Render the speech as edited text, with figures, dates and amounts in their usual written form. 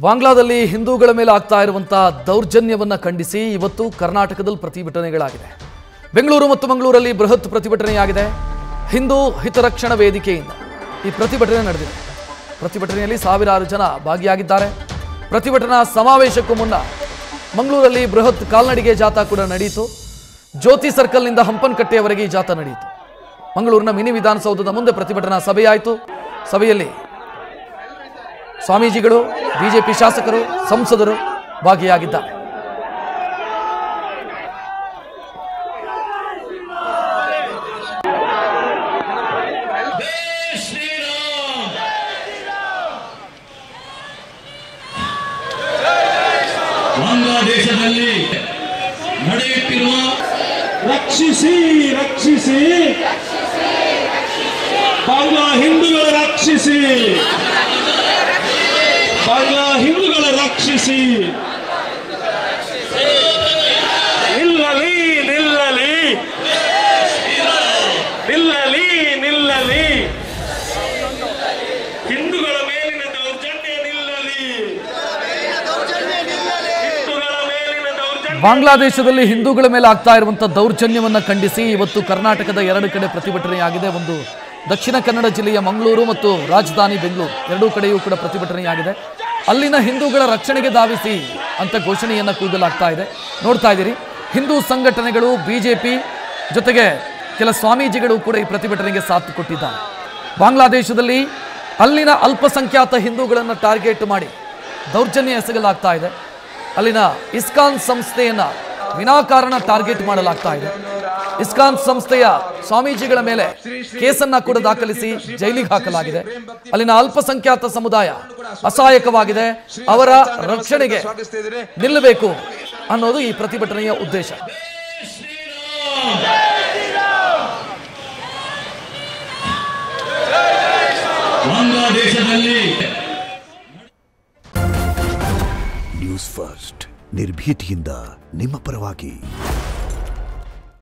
ಬಾಂಗ್ಲಾದಲ್ಲಿ ಹಿಂದೂಗಳ ಮೇಲೆ ಆಗ್ತಾ ಇರುವಂತಹ ದೌರ್ಜನ್ಯವನ್ನು ಖಂಡಿಸಿ ಇವತ್ತು ಕರ್ನಾಟಕದಲ್ಲಿ ಪ್ರತಿಭಟನೆಗಳಾಗಿದೆ. ಬೆಂಗಳೂರು ಮತ್ತು ಮಂಗಳೂರಲ್ಲಿ ಬೃಹತ್ ಪ್ರತಿಭಟನೆಯಾಗಿದೆ. ಹಿಂದೂ ಹಿತರಕ್ಷಣಾ ವೇದಿಕೆಯಿಂದ ಈ ಪ್ರತಿಭಟನೆ ನಡೆದಿದೆ. ಪ್ರತಿಭಟನೆಯಲ್ಲಿ ಸಾವಿರಾರು ಜನ ಭಾಗಿಯಾಗಿದ್ದಾರೆ. ಪ್ರತಿಭಟನಾ ಸಮಾವೇಶಕ್ಕೂ ಮುನ್ನ ಮಂಗಳೂರಲ್ಲಿ ಬೃಹತ್ ಕಾಲ್ನಡಿಗೆ ಜಾಥಾ ಕೂಡ ನಡೆಯಿತು. ಜ್ಯೋತಿ ಸರ್ಕಲ್ನಿಂದ ಹಂಪನಕಟ್ಟೆಯವರೆಗೆ ಈ ಜಾಥಾ ನಡೆಯಿತು. ಮಂಗಳೂರಿನ ಮಿನಿ ವಿಧಾನಸೌಧದ ಮುಂದೆ ಪ್ರತಿಭಟನಾ ಸಭೆಯಾಯಿತು. ಸಭೆಯಲ್ಲಿ ಸ್ವಾಮೀಜಿಗಳು, ಬಿಜೆಪಿ ಶಾಸಕರು, ಸಂಸದರು ಭಾಗಿಯಾಗಿದ್ದಾರೆ. ಬಾಂಗ್ಲಾದೇಶದಲ್ಲಿ ನಡೆಯುತ್ತಿರುವ ರಕ್ಷಿಸಿ ರಕ್ಷಿಸಿ ಬಾಂಗ್ಲಾ ಹಿಂದೂಗಳ ರಕ್ಷಿಸಿ, ಬಾಂಗ್ಲಾ ಹಿಂದೂಗಳ ರಕ್ಷಿಸಿ, ನಿಲ್ಲಲಿ ನಿಲ್ಲಲಿ ನಿಲ್ಲಲಿ ನಿಲ್ಲಲಿ, ಹಿಂದೂಗಳ ಮೇಲಿನ ದೌರ್ಜನ್ಯ ನಿಲ್ಲಲಿ, ಹಿಂದೂಗಳ ಮೇಲಿನ ದೌರ್ಜನ್ಯ. ಬಾಂಗ್ಲಾದೇಶದಲ್ಲಿ ಹಿಂದೂಗಳ ಮೇಲೆ ಆಗ್ತಾ ಇರುವಂತಹ ದೌರ್ಜನ್ಯವನ್ನು ಖಂಡಿಸಿ ಇವತ್ತು ಕರ್ನಾಟಕದ ಎರಡು ಕಡೆ ಪ್ರತಿಭಟನೆಯಾಗಿದೆ. ಒಂದು ದಕ್ಷಿಣ ಕನ್ನಡ ಜಿಲ್ಲೆಯ ಮಂಗಳೂರು ಮತ್ತು ರಾಜಧಾನಿ ಬೆಂಗಳೂರು ಎರಡೂ ಕಡೆಯೂ ಕೂಡ ಪ್ರತಿಭಟನೆಯಾಗಿದೆ. ಅಲ್ಲಿನ ಹಿಂದೂಗಳ ರಕ್ಷಣೆಗೆ ಧಾವಿಸಿ ಅಂತ ಘೋಷಣೆಯನ್ನು ಕೂಗಲಾಗ್ತಾ ಇದೆ. ನೋಡ್ತಾ ಇದ್ದೀರಿ, ಹಿಂದೂ ಸಂಘಟನೆಗಳು, ಬಿಜೆಪಿ ಜೊತೆಗೆ ಕೆಲ ಸ್ವಾಮೀಜಿಗಳು ಕೂಡ ಈ ಪ್ರತಿಭಟನೆಗೆ ಸಾಥ್ ಕೊಟ್ಟಿದ್ದಾರೆ. ಬಾಂಗ್ಲಾದೇಶದಲ್ಲಿ ಅಲ್ಲಿನ ಅಲ್ಪಸಂಖ್ಯಾತ ಹಿಂದೂಗಳನ್ನು ಟಾರ್ಗೆಟ್ ಮಾಡಿ ದೌರ್ಜನ್ಯ ಎಸಗಲಾಗ್ತಾ ಇದೆ. ಅಲ್ಲಿನ ಇಸ್ಕಾನ್ ಸಂಸ್ಥೆಯನ್ನು ವಿನಾಕಾರಣ ಟಾರ್ಗೆಟ್ ಮಾಡಲಾಗ್ತಾ ಇದೆ. ಇಸ್ಕಾನ್ ಸಂಸ್ಥೆಯ ಸ್ವಾಮೀಜಿಗಳ ಮೇಲೆ ಕೇಸನ್ನ ಕೂಡ ದಾಖಲಿಸಿ ಜೈಲಿಗೆ ಹಾಕಲಾಗಿದೆ. ಅಲ್ಲಿನ ಅಲ್ಪಸಂಖ್ಯಾತ ಸಮುದಾಯ ಅಸಹಾಯಕವಾಗಿದೆ. ಅವರ ರಕ್ಷಣೆಗೆ ನಿಲ್ಲಬೇಕು ಅನ್ನೋದು ಈ ಪ್ರತಿಭಟನೆಯ ಉದ್ದೇಶ. ಬಾಂಗ್ಲಾದೇಶದಲ್ಲಿ ನ್ಯೂಸ್ ಫಸ್ಟ್ ನಿರ್ಭೀತಿಯಿಂದ ನಿಮ್ಮ ಪರವಾಗಿ.